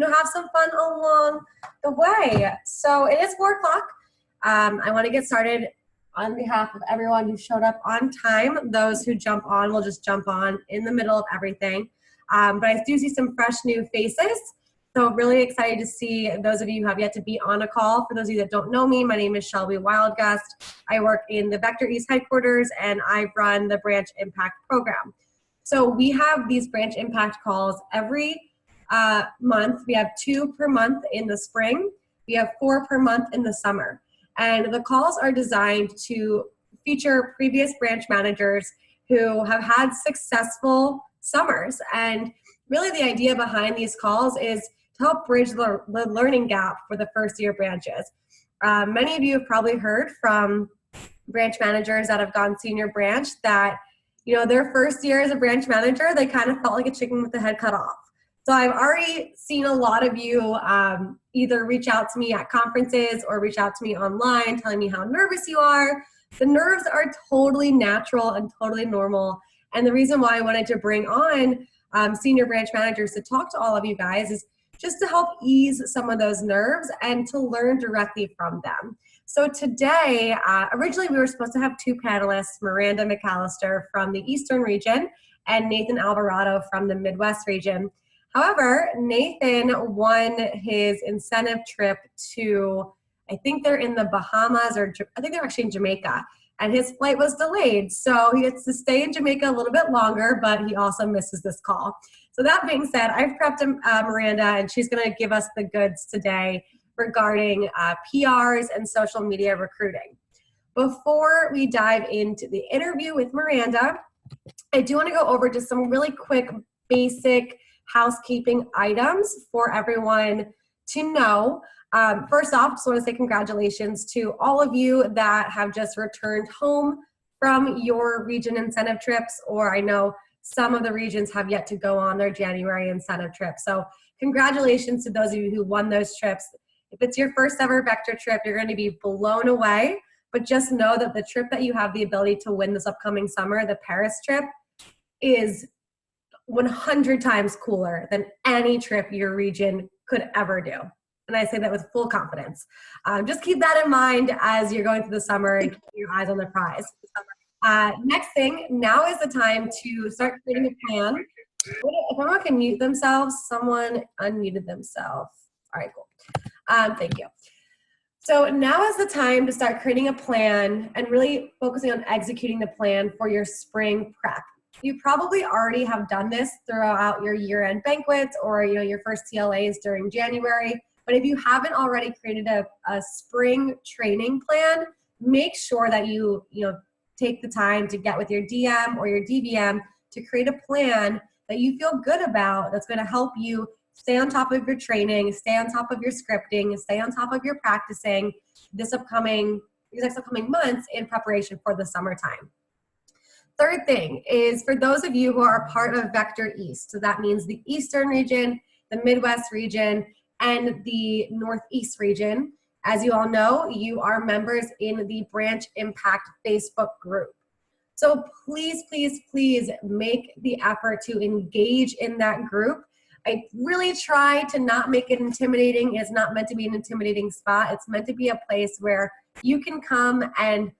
have some fun along the way. So it is 4 o'clock. I want to get started on behalf of everyone who showed up on time. Those who jump on will just jump on in the middle of everything. But I do see some fresh new faces. So really excited to see those of you who have yet to be on a call. For those of you that don't know me, my name is Shelby Wildgust. I work in the Vector East headquarters and I run the Branch Impact program. So we have these Branch Impact calls every month. We have 2 per month in the spring. We have 4 per month in the summer. And the calls are designed to feature previous branch managers who have had successful summers. And really the idea behind these calls is to help bridge the learning gap for the first year branches. Many of you have probably heard from branch managers that have gone senior branch that, their first year as a branch manager, they kind of felt like a chicken with the head cut off. So I've already seen a lot of you either reach out to me at conferences or reach out to me online telling me how nervous you are. The nerves are totally natural and totally normal. And the reason why I wanted to bring on senior branch managers to talk to all of you guys is just to help ease some of those nerves and to learn directly from them. So today, originally we were supposed to have 2 panelists, Miranda McAlister from the Eastern region and Nathan Alvarado from the Midwest region. However, Nathan won his incentive trip to, I think they're in the Bahamas, or I think they're actually in Jamaica, and his flight was delayed. So he gets to stay in Jamaica a little bit longer, but he also misses this call. So that being said, I've prepped Miranda, and she's gonna give us the goods today regarding PRs and social media recruiting. Before we dive into the interview with Miranda, I do wanna go over just some really quick, basic housekeeping items for everyone to know. First off, just want to say congratulations to all of you that have just returned home from your region incentive trips, or I know some of the regions have yet to go on their January incentive trip. So congratulations to those of you who won those trips. If it's your first ever Vector trip, you're going to be blown away, but just know that the trip that you have the ability to win this upcoming summer, the Paris trip, is 100 times cooler than any trip your region could ever do. And I say that with full confidence. Just keep that in mind as you're going through the summer and keep your eyes on the prize. Next thing, now is the time to start creating a plan. If everyone can mute themselves, someone unmuted themselves. All right, cool. Thank you. So now is the time to start creating a plan and really focusing on executing the plan for your spring prep. You probably already have done this throughout your year-end banquets or your first CLAs during January. But if you haven't already created a spring training plan, make sure that you take the time to get with your DM or your DVM to create a plan that you feel good about that's going to help you stay on top of your training, stay on top of your scripting, stay on top of your practicing these next upcoming months in preparation for the summertime. Third thing is for those of you who are a part of Vector East, so that means the Eastern region, the Midwest region, and the Northeast region. As you all know, you are members in the Branch Impact Facebook group. So please, please, please make the effort to engage in that group. I really try to not make it intimidating. It's not meant to be an intimidating spot. It's meant to be a place where you can come and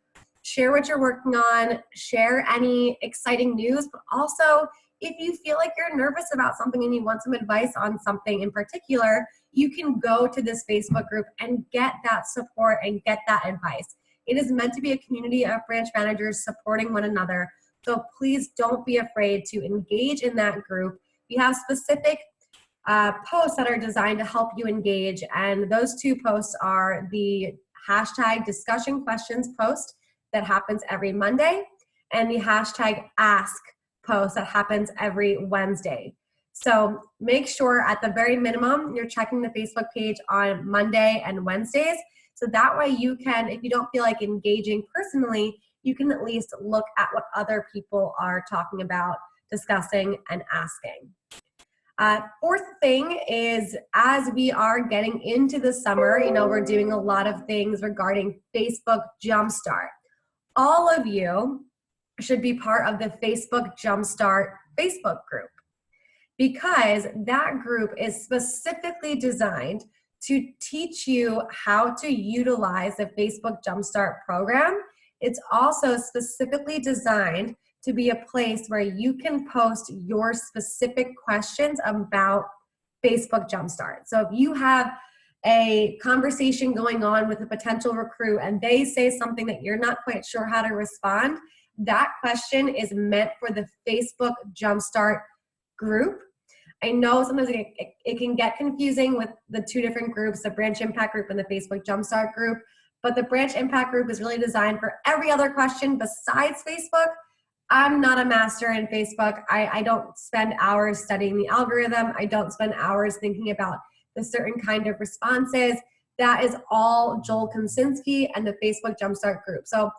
share what you're working on, share any exciting news, but also if you feel like you're nervous about something and you want some advice on something in particular, you can go to this Facebook group and get that support and get that advice. It is meant to be a community of branch managers supporting one another. So please don't be afraid to engage in that group. We have specific posts that are designed to help you engage. And those 2 posts are the hashtag discussion questions post that happens every Monday and the hashtag ask post that happens every Wednesday. So make sure at the very minimum, you're checking the Facebook page on Monday and Wednesdays. So that way you can, if you don't feel like engaging personally, you can at least look at what other people are talking about, discussing, and asking. Fourth thing is, as we are getting into the summer, we're doing a lot of things regarding Facebook Jumpstart. All of you should be part of the Facebook Jumpstart Facebook group. because that group is specifically designed to teach you how to utilize the Facebook Jumpstart program. It's also specifically designed to be a place where you can post your specific questions about Facebook Jumpstart. So if you have a conversation going on with a potential recruit and they say something that you're not quite sure how to respond, that question is meant for the Facebook Jumpstart group. I know sometimes it can get confusing with the two different groups, the Branch Impact group and the Facebook Jumpstart group, but the Branch Impact group is really designed for every other question besides Facebook. I'm not a master in Facebook. I don't spend hours studying the algorithm. I don't spend hours thinking about the certain kind of responses. That is all Joel Kosinski and the Facebook Jumpstart group. So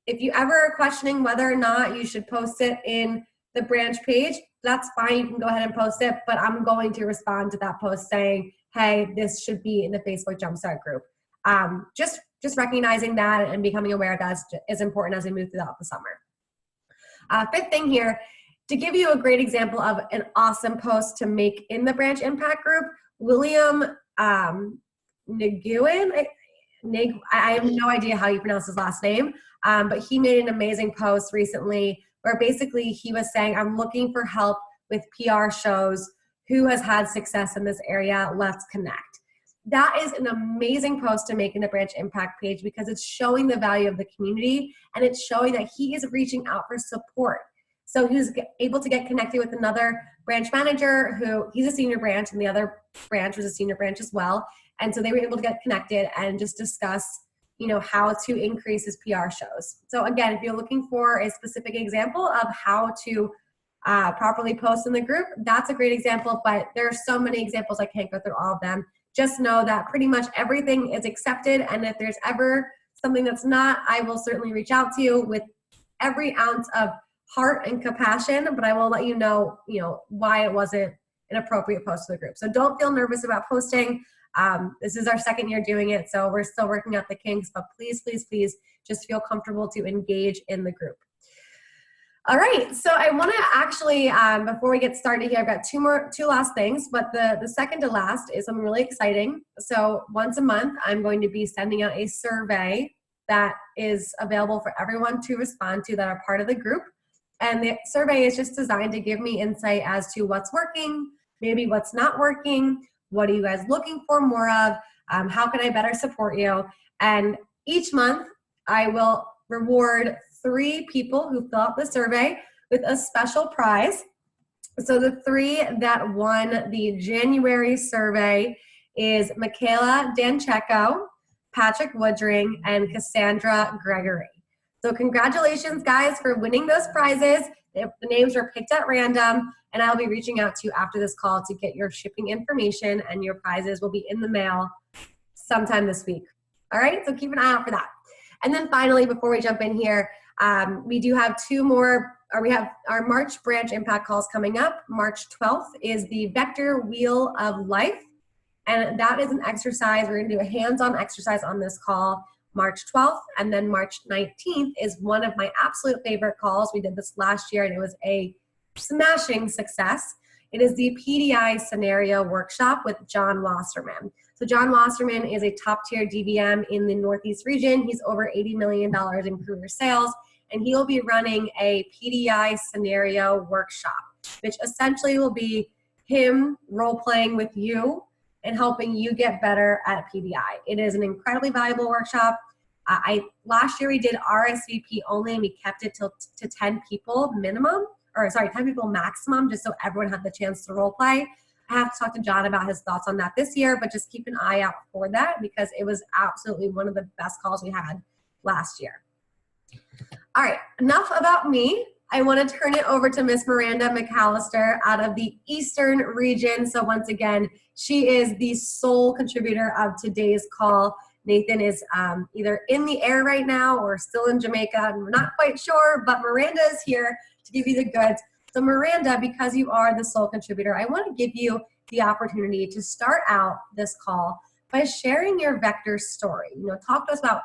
if you ever are questioning whether or not you should post it in the branch page, that's fine. You can go ahead and post it, but I'm going to respond to that post saying, hey, this should be in the Facebook Jumpstart group. Just recognizing that and becoming aware of that is important as we move throughout the summer. Fifth thing here, to give you a great example of an awesome post to make in the Branch Impact group, William Nguyen, I have no idea how you pronounce his last name, but he made an amazing post recently where basically he was saying, I'm looking for help with PR shows. Who has had success in this area? Let's connect. That is an amazing post to make in the Branch Impact page because it's showing the value of the community and it's showing that he is reaching out for support. So he was able to get connected with another branch manager who, he's a senior branch and the other branch was a senior branch as well. And so they were able to get connected and just discuss, you know, how to increase his PR shows. So again, if you're looking for a specific example of how to properly post in the group, that's a great example, but there are so many examples, I can't go through all of them. Just know that pretty much everything is accepted, and if there's ever something that's not, I will certainly reach out to you with every ounce of heart and compassion, but I will let you know, why it wasn't an appropriate post to the group. So don't feel nervous about posting. This is our second year doing it, so we're still working out the kinks, but please, please, please just feel comfortable to engage in the group. All right, so I want to actually, before we get started here, I've got two last things, but the second to last is something really exciting. So once a month, I'm going to be sending out a survey that is available for everyone to respond to that are part of the group. And the survey is just designed to give me insight as to what's working, maybe what's not working, what are you guys looking for more of, how can I better support you? And each month, I will reward 3 people who fill out the survey with a special prize. So the 3 that won the January survey is Michaela Dancheco, Patrick Woodring, and Cassandra Gregory. So congratulations, guys, for winning those prizes. The names are picked at random, and I'll be reaching out to you after this call to get your shipping information, and your prizes will be in the mail sometime this week. All right, so keep an eye out for that. And then finally, before we jump in here, we do have we have our March Branch Impact calls coming up. March 12th is the Vector Wheel of Life, and that is an exercise. We're going to do a hands-on exercise on this call March 12th, and then March 19th is one of my absolute favorite calls. We did this last year, and it was a smashing success. It is the PDI Scenario Workshop with John Wasserman. So John Wasserman is a top-tier DVM in the Northeast region. He's over $80 million in career sales, and he will be running a PDI Scenario Workshop, which essentially will be him role-playing with you and helping you get better at PDI. It is an incredibly valuable workshop. Last year we did RSVP only, and we kept it to 10 people minimum, 10 people maximum, just so everyone had the chance to role play. I have to talk to John about his thoughts on that this year, but just keep an eye out for that because it was absolutely one of the best calls we had last year. All right, enough about me. I want to turn it over to Miss Miranda McAlister out of the Eastern region. So once again, she is the sole contributor of today's call. Nathan is either in the air right now or still in Jamaica. We're not quite sure, but Miranda is here to give you the goods. So Miranda, because you are the sole contributor, I want to give you the opportunity to start out this call by sharing your Vector story. Talk to us about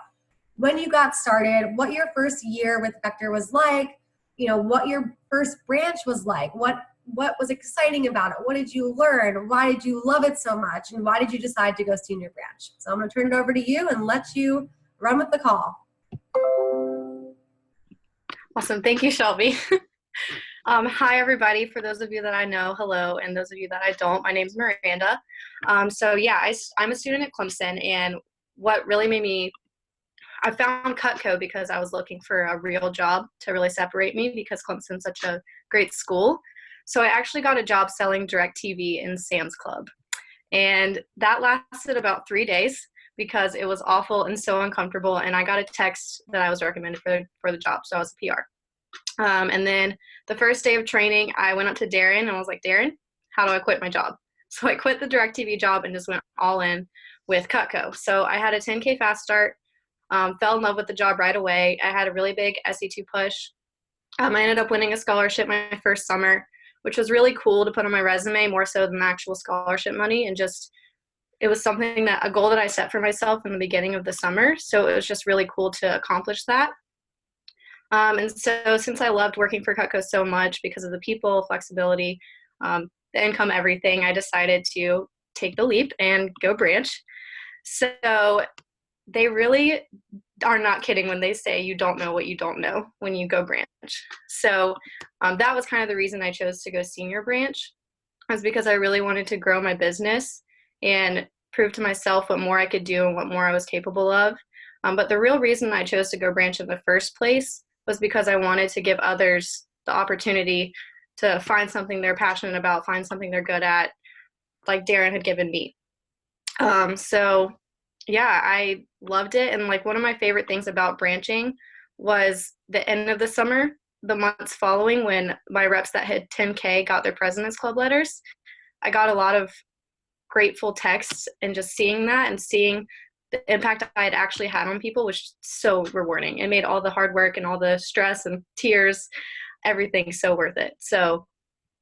when you got started, what your first year with Vector was like, what your first branch was like, what what was exciting about it? What did you learn? Why did you love it so much? And why did you decide to go senior branch? So I'm going to turn it over to you and let you run with the call. Awesome. Thank you, Shelby. Hi, everybody. For those of you that I know, hello. And those of you that I don't, my name is Miranda. I'm a student at Clemson. And what really made me, I found Cutco because I was looking for a real job to really separate me because Clemson's such a great school. So I actually got a job selling DirecTV in Sam's Club. And that lasted about 3 days because it was awful and so uncomfortable. And I got a text that I was recommended for the job. So I was a PR. And then the first day of training, I went up to Darren and I was like, Darren, how do I quit my job? So I quit the DirecTV job and just went all in with Cutco. So I had a 10K fast start, fell in love with the job right away. I had a really big SE2 push. I ended up winning a scholarship my first summer, which was really cool to put on my resume more so than the actual scholarship money. And just, it was something that, a goal that I set for myself in the beginning of the summer. So it was just really cool to accomplish that. And so since I loved working for Cutco so much because of the people, flexibility, the income, everything, I decided to take the leap and go branch. So they really are not kidding when they say you don't know what you don't know when you go branch. So that was kind of the reason I chose to go senior branch, was because I really wanted to grow my business and prove to myself what more I could do and what more I was capable of. But the real reason I chose to go branch in the first place was because I wanted to give others the opportunity to find something they're passionate about, find something they're good at, like Darren had given me. So yeah, I loved it. And like one of my favorite things about branching was the end of the summer, the months following, when my reps that had 10K got their President's Club letters. I got a lot of grateful texts, and just seeing that and seeing the impact I had actually had on people was so rewarding. It made all the hard work and all the stress and tears, everything so worth it. So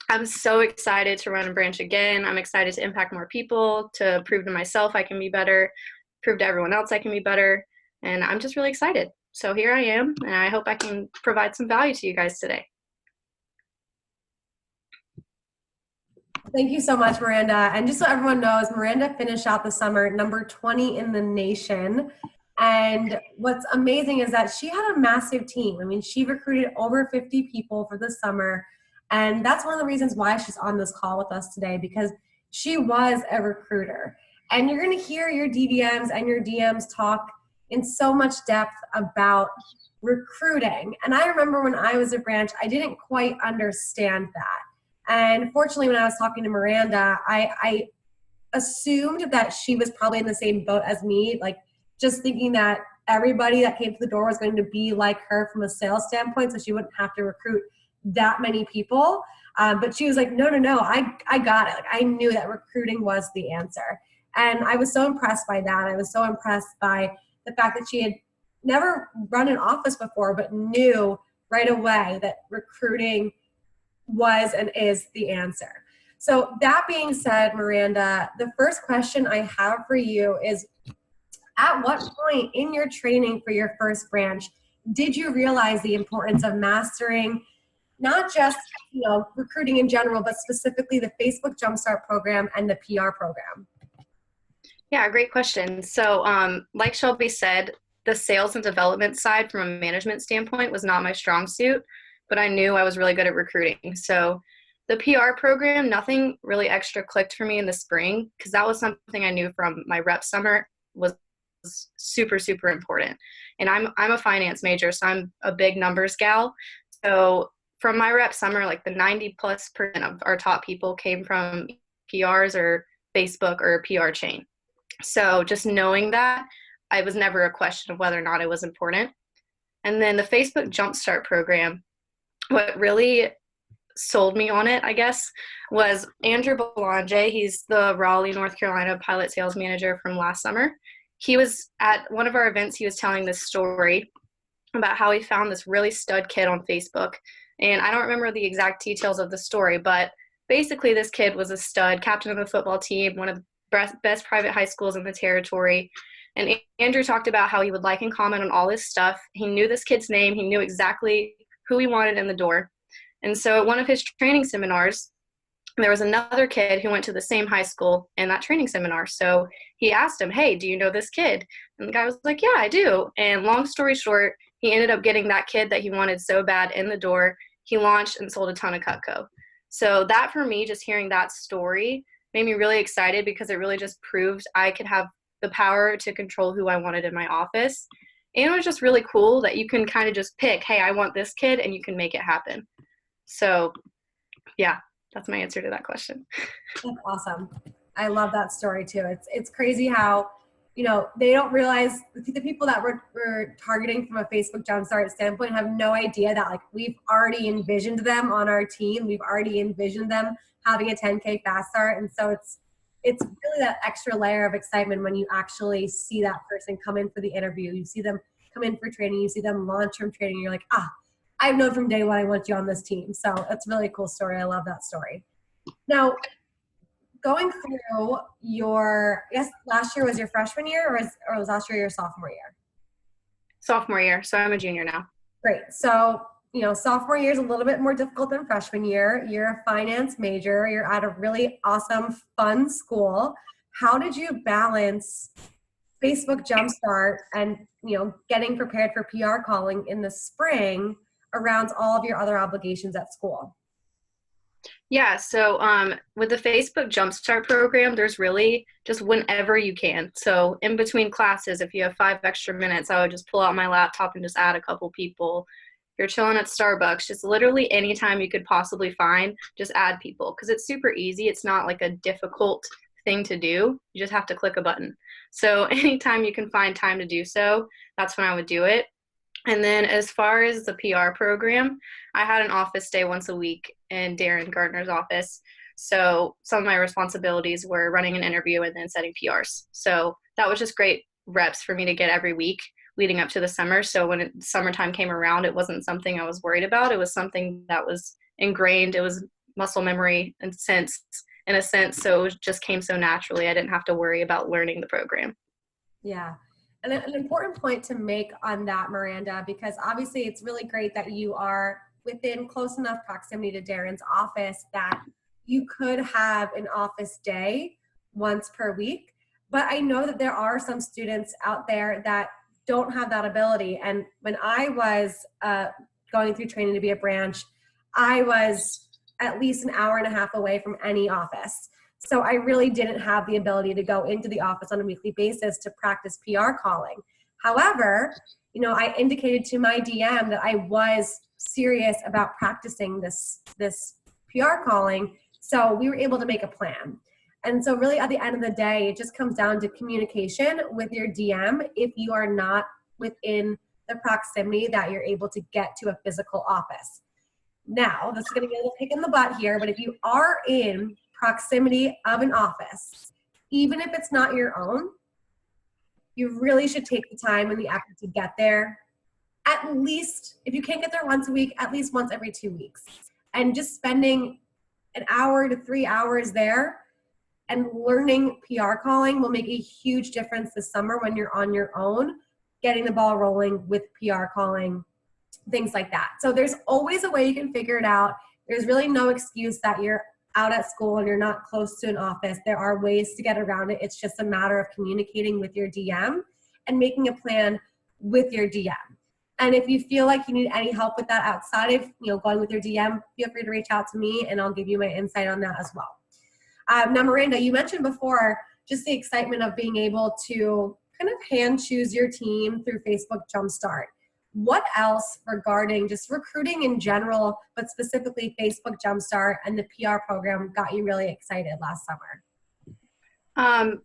I'm so excited to run and branch again. I'm excited to impact more people, to prove to myself I can be better, prove to everyone else I can be better. And I'm just really excited. So here I am, and I hope I can provide some value to you guys today. Thank you so much, Miranda. And just so everyone knows, Miranda finished out the summer number 20 in the nation. And what's amazing is that she had a massive team. I mean, she recruited over 50 people for the summer. And that's one of the reasons why she's on this call with us today, because she was a recruiter. And you're going to hear your DVMs and your DMs talk in so much depth about recruiting. And I remember when I was a branch, I didn't quite understand that. And fortunately, when I was talking to Miranda, I assumed that she was probably in the same boat as me, like just thinking that everybody that came to the door was going to be like her from a sales standpoint, so she wouldn't have to recruit that many people. But she was like, no, I got it. Like, I knew that recruiting was the answer. And I was so impressed by that. I was so impressed by the fact that she had never run an office before, but knew right away that recruiting was and is the answer. So that being said, Miranda, the first question I have for you is, at what point in your training for your first branch did you realize the importance of mastering not just, recruiting in general, but specifically the Facebook Jumpstart program and the PR program? Yeah, great question. So like Shelby said, the sales and development side from a management standpoint was not my strong suit, but I knew I was really good at recruiting. So the PR program, nothing really extra clicked for me in the spring, because that was something I knew from my rep summer was super, super important. And I'm a finance major, so I'm a big numbers gal. So from my rep summer, like the 90+% of our top people came from PRs or Facebook or PR chain. So just knowing that, I was never a question of whether or not it was important. And then the Facebook Jumpstart program, what really sold me on it, I guess, was Andrew Belanger. He's the Raleigh, North Carolina pilot sales manager from last summer. He was at one of our events. He was telling this story about how he found this really stud kid on Facebook. And I don't remember the exact details of the story, but basically this kid was a stud, captain of the football team, one of the best private high schools in the territory. And Andrew talked about how he would like and comment on all his stuff. He knew this kid's name. He knew exactly who he wanted in the door. And so at one of his training seminars, there was another kid who went to the same high school in that training seminar. So he asked him, hey, do you know this kid? And the guy was like, yeah, I do. And long story short, he ended up getting that kid that he wanted so bad in the door. He launched and sold a ton of Cutco. So that, for me, just hearing that story made me really excited, because it really just proved I could have the power to control who I wanted in my office. And it was just really cool that you can kind of just pick, hey, I want this kid, and you can make it happen. So yeah, that's my answer to that question. That's awesome. I love that story too. It's crazy how, they don't realize, the people that we're targeting from a Facebook Jumpstart standpoint have no idea that, like, we've already envisioned them on our team. We've already envisioned them having a 10K fast start. And so it's really that extra layer of excitement when you actually see that person come in for the interview. You see them come in for training. You see them launch from training. You're like, I've known from day one I want you on this team. So that's a really cool story. I love that story. Now, going through I guess last year was your freshman year, or was last year your sophomore year? Sophomore year. So I'm a junior now. Great. So, sophomore year is a little bit more difficult than freshman year. You're a finance major. You're at a really awesome, fun school. How did you balance Facebook Jumpstart and, getting prepared for PR calling in the spring around all of your other obligations at school? Yeah, so with the Facebook Jumpstart program, there's really just whenever you can. So in between classes, if you have 5 extra minutes, I would just pull out my laptop and just add a couple people. If you're chilling at Starbucks, just literally anytime you could possibly find, just add people, because it's super easy. It's not like a difficult thing to do. You just have to click a button. So anytime you can find time to do so, that's when I would do it. And then as far as the PR program, I had an office day once a week in Darren Gardner's office. So some of my responsibilities were running an interview and then setting PRs. So that was just great reps for me to get every week leading up to the summer. So when summertime came around, it wasn't something I was worried about. It was something that was ingrained. It was muscle memory in a sense. So it just came so naturally. I didn't have to worry about learning the program. Yeah. And an important point to make on that, Miranda, because obviously it's really great that you are within close enough proximity to Darren's office that you could have an office day once per week. But I know that there are some students out there that don't have that ability. And when I was going through training to be a branch, I was at least an hour and a half away from any office. So I really didn't have the ability to go into the office on a weekly basis to practice PR calling. However, I indicated to my DM that I was serious about practicing this PR calling. So we were able to make a plan. And so really at the end of the day, it just comes down to communication with your DM if you are not within the proximity that you're able to get to a physical office. Now, this is going to be a little kick in the butt here, but if you are in proximity of an office, even if it's not your own, you really should take the time and the effort to get there. At least, if you can't get there once a week, at least once every 2 weeks. And just spending an hour to 3 hours there and learning PR calling will make a huge difference this summer when you're on your own, getting the ball rolling with PR calling, things like that. So there's always a way you can figure it out. There's really no excuse that you're out at school and you're not close to an office. There are ways to get around it. It's just a matter of communicating with your DM and making a plan with your DM. And if you feel like you need any help with that outside of going with your DM, feel free to reach out to me and I'll give you my insight on that as well. Now, Miranda, you mentioned before just the excitement of being able to kind of hand choose your team through Facebook Jumpstart. What else regarding just recruiting in general, but specifically Facebook Jumpstart and the PR program got you really excited last summer?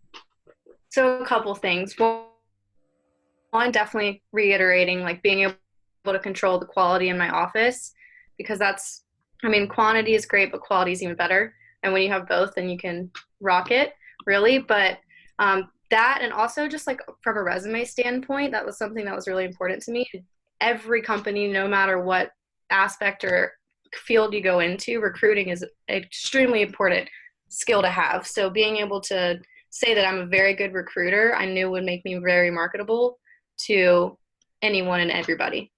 So a couple things. One, definitely reiterating, like being able to control the quality in my office, because quantity is great, but quality is even better. And when you have both, then you can rock it, really. But that, and also just like from a resume standpoint, that was something that was really important to me. Every company, no matter what aspect or field you go into, recruiting is an extremely important skill to have. So being able to say that I'm a very good recruiter, I knew would make me very marketable to anyone and everybody.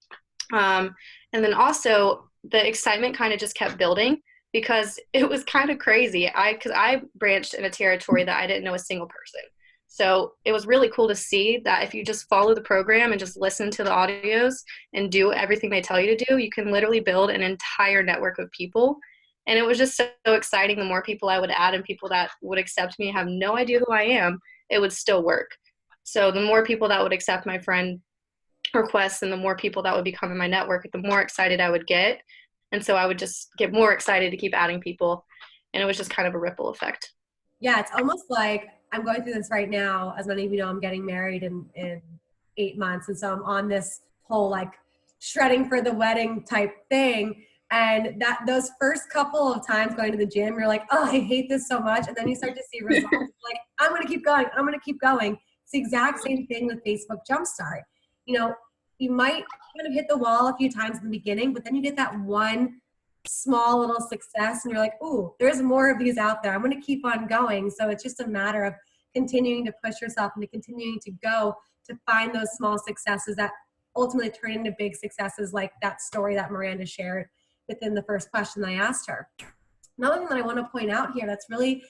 And then also the excitement kind of just kept building because it was kind of crazy. Because I branched in a territory that I didn't know a single person. So it was really cool to see that if you just follow the program and just listen to the audios and do everything they tell you to do, you can literally build an entire network of people. And it was just so exciting. The more people I would add and people that would accept me, have no idea who I am, it would still work. So the more people that would accept my friend requests and the more people that would become in my network, the more excited I would get. And so I would just get more excited to keep adding people. And it was just kind of a ripple effect. Yeah, it's almost like I'm going through this right now. As many of you know, I'm getting married in 8 months. And so I'm on this whole like shredding for the wedding type thing. And that those first couple of times going to the gym, you're like, oh, I hate this so much. And then you start to see results. Like, I'm going to keep going. I'm going to keep going. It's the exact same thing with Facebook Jumpstart. You know, you might kind of hit the wall a few times in the beginning, but then you get that one small little success and you're like, ooh, there's more of these out there. I'm going to keep on going. So it's just a matter of continuing to push yourself and continuing to go to find those small successes that ultimately turn into big successes, like that story that Miranda shared within the first question I asked her. Another thing that I want to point out here that's really,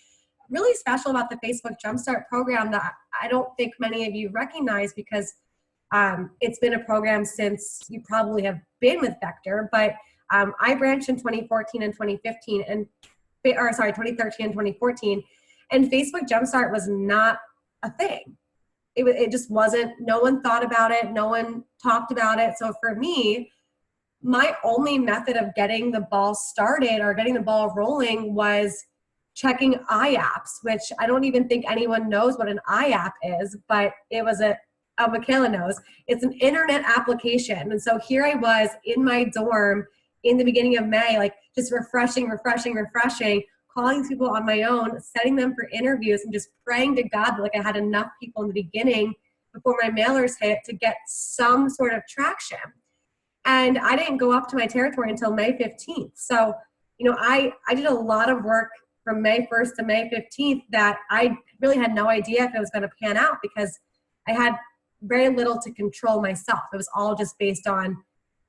really special about the Facebook Jumpstart program that I don't think many of you recognize, because it's been a program since you probably have been with Vector, but I branched in 2014 and 2015 and, 2013 and 2014, and Facebook Jumpstart was not a thing. It just wasn't, no one thought about it. No one talked about it. So for me, my only method of getting the ball started or getting the ball rolling was checking iApps, which I don't even think anyone knows what an iApp is, but it was Michaela knows. It's an internet application. And so here I was in my dorm in the beginning of May, like just refreshing, calling people on my own, setting them for interviews, and just praying to God that like I had enough people in the beginning before my mailers hit to get some sort of traction. And I didn't go up to my territory until May 15th. So, you know, I did a lot of work from May 1st to May 15th that I really had no idea if it was going to pan out, because I had very little to control myself. It was all just based on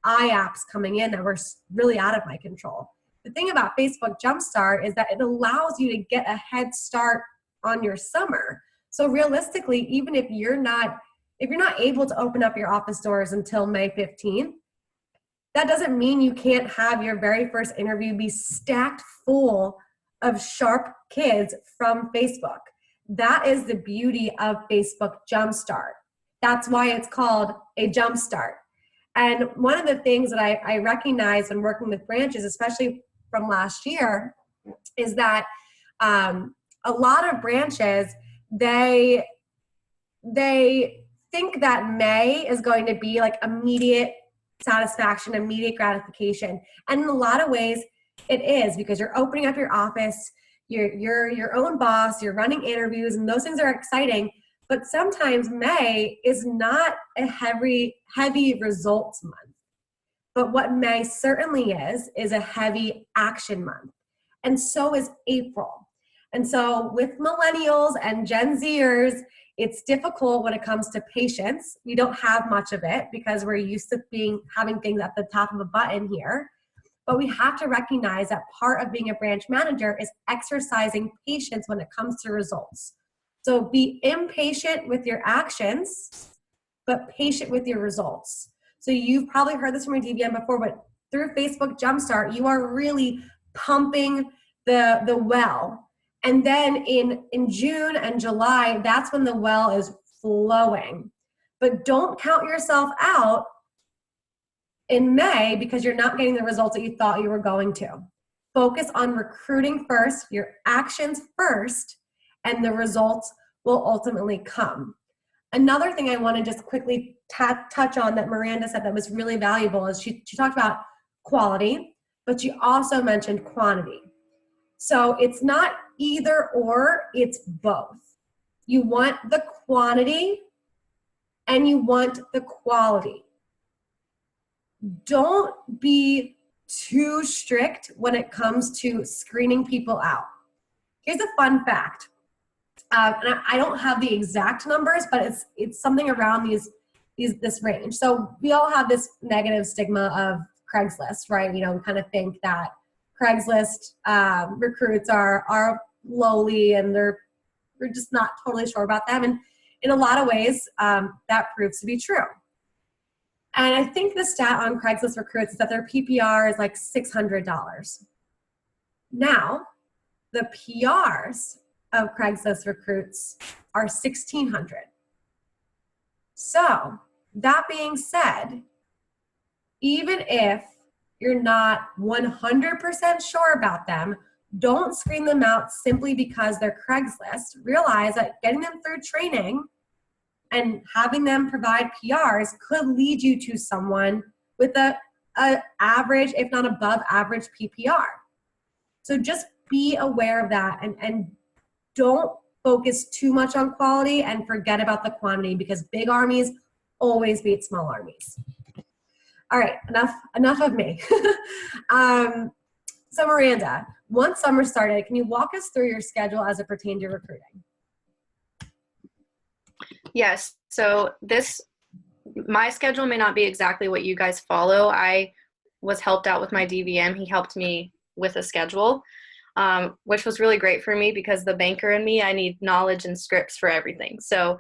iApps coming in that were really out of my control. The thing about Facebook Jumpstart is that it allows you to get a head start on your summer. So realistically, even if you're not able to open up your office doors until May 15th, that doesn't mean you can't have your very first interview be stacked full of sharp kids from Facebook. That is the beauty of Facebook Jumpstart. That's why it's called a Jumpstart. And one of the things that I recognize when working with branches, especially from last year, is that a lot of branches, they think that May is going to be like immediate satisfaction, immediate gratification. And in a lot of ways it is, because you're opening up your office, you're your own boss, you're running interviews, and those things are exciting. But sometimes May is not a heavy results month. But what May certainly is a heavy action month. And so is April. And so with millennials and Gen Zers, it's difficult when it comes to patience. We don't have much of it because we're used to having things at the top of a button here. But we have to recognize that part of being a branch manager is exercising patience when it comes to results. So be impatient with your actions, but patient with your results. So you've probably heard this from your DVM before, but through Facebook Jumpstart, you are really pumping the well. And then in June and July, that's when the well is flowing. But don't count yourself out in May because you're not getting the results that you thought you were going to. Focus on recruiting first, your actions first, and the results will ultimately come. Another thing I want to just quickly touch on that Miranda said that was really valuable is she talked about quality, but she also mentioned quantity. So it's not either or, it's both. You want the quantity and you want the quality. Don't be too strict when it comes to screening people out. Here's a fun fact. And I don't have the exact numbers, but it's something around this range. So we all have this negative stigma of Craigslist, right? You know, we kind of think that Craigslist recruits are lowly and we're just not totally sure about them. And in a lot of ways, that proves to be true. And I think the stat on Craigslist recruits is that their PPR is like $600. Now, the PRs of Craigslist recruits are $1,600. So that being said, even if you're not 100% sure about them, don't screen them out simply because they're Craigslist. Realize that getting them through training and having them provide PRs could lead you to someone with a average, if not above average PPR. So just be aware of that and don't focus too much on quality and forget about the quantity, because big armies always beat small armies. All right, enough of me. So Miranda, once summer started, can you walk us through your schedule as it pertained to recruiting? Yes. So my schedule may not be exactly what you guys follow. I was helped out with my DVM. He helped me with a schedule, which was really great for me because the banker in me, I need knowledge and scripts for everything. So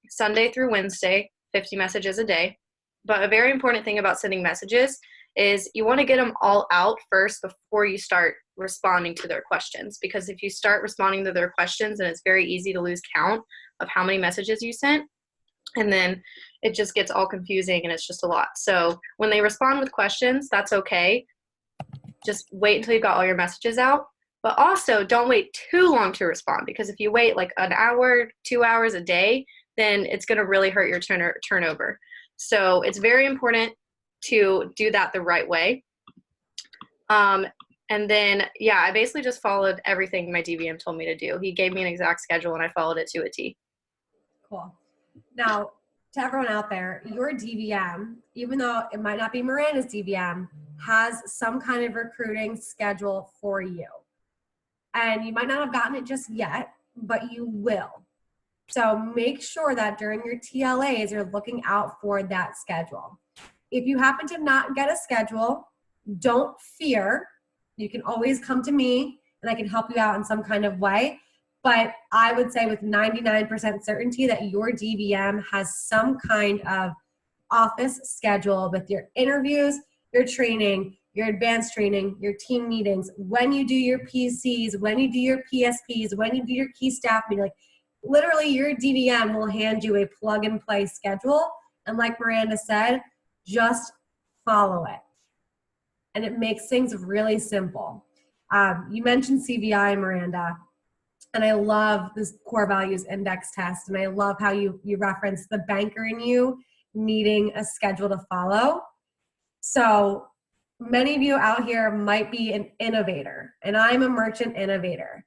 Sunday through Wednesday, 50 messages a day. But a very important thing about sending messages is you want to get them all out first before you start responding to their questions. Because if you start responding to their questions, then it's very easy to lose count of how many messages you sent. And then it just gets all confusing and it's just a lot. So when they respond with questions, that's okay. Just wait until you've got all your messages out. But also don't wait too long to respond, because if you wait like an hour, 2 hours a day, then it's going to really hurt your turnover. So it's very important to do that the right way. And then, yeah, I basically just followed everything my DVM told me to do. He gave me an exact schedule and I followed it to a T. Cool. Now, to everyone out there, your DVM, even though it might not be Miranda's DVM, has some kind of recruiting schedule for you. And you might not have gotten it just yet, but you will. So make sure that during your TLAs, you're looking out for that schedule. If you happen to not get a schedule, don't fear. You can always come to me and I can help you out in some kind of way. But I would say with 99% certainty that your DVM has some kind of office schedule with your interviews, your training, your advanced training, your team meetings, when you do your PCs, when you do your PSPs, when you do your key staff meeting. Like literally your DVM will hand you a plug and play schedule. And like Miranda said, just follow it. And it makes things really simple. You mentioned CVI, Miranda. And I love this core values index test. And I love how you reference the banker in you needing a schedule to follow. So many of you out here might be an innovator, and I'm a merchant innovator.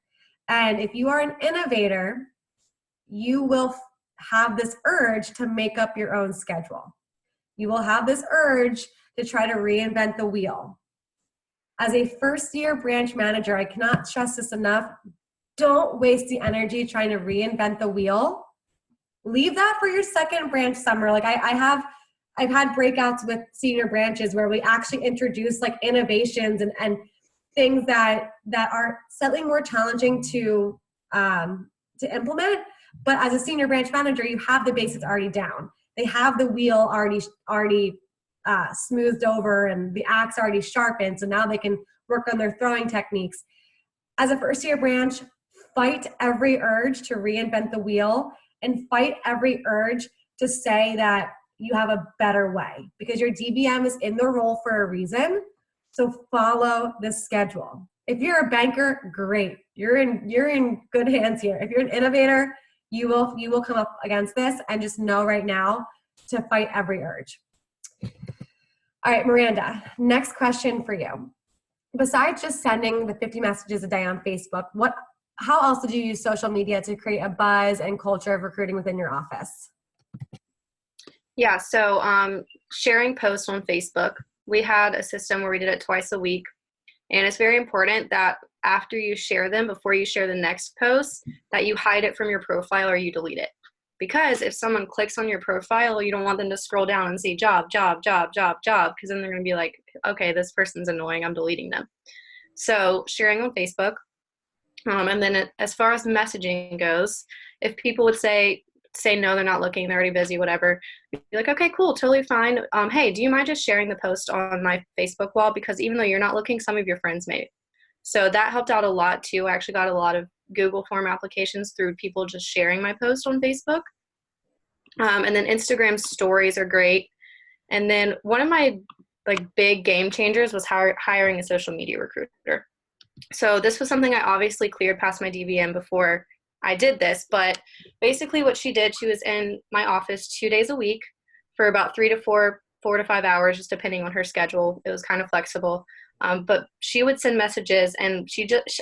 And if you are an innovator, you will have this urge to make up your own schedule. You will have this urge to try to reinvent the wheel. As a first-year branch manager, I cannot stress this enough. Don't waste the energy trying to reinvent the wheel. Leave that for your second branch summer. Like I've had breakouts with senior branches where we actually introduce like innovations and things that are slightly more challenging to implement. But as a senior branch manager, you have the basics already down. They have the wheel already smoothed over and the axe already sharpened. So now they can work on their throwing techniques. As a first-year branch, fight every urge to reinvent the wheel and fight every urge to say that you have a better way, because your DVM is in the role for a reason. So follow the schedule. If you're a banker, great. You're in good hands here. If you're an innovator, you will come up against this, and just know right now to fight every urge. All right, Miranda, next question for you. Besides just sending the 50 messages a day on Facebook, how else did you use social media to create a buzz and culture of recruiting within your office? Yeah, so sharing posts on Facebook. We had a system where we did it twice a week. And it's very important that after you share them, before you share the next post, that you hide it from your profile or you delete it. Because if someone clicks on your profile, you don't want them to scroll down and see job, job, job, job, job, because then they're going to be like, okay, this person's annoying, I'm deleting them. So sharing on Facebook. And then as far as messaging goes, if people would say no, they're not looking, they're already busy, whatever, be like, okay, cool, totally fine. Hey, do you mind just sharing the post on my Facebook wall? Because even though you're not looking, some of your friends may. So that helped out a lot too. I actually got a lot of Google form applications through people just sharing my post on Facebook. And then Instagram stories are great. And then one of my like big game changers was hiring a social media recruiter. So this was something I obviously cleared past my DVM before I did this, but basically what she did, she was in my office 2 days a week for about 4 to 5 hours, just depending on her schedule. It was kind of flexible. But she would send messages, and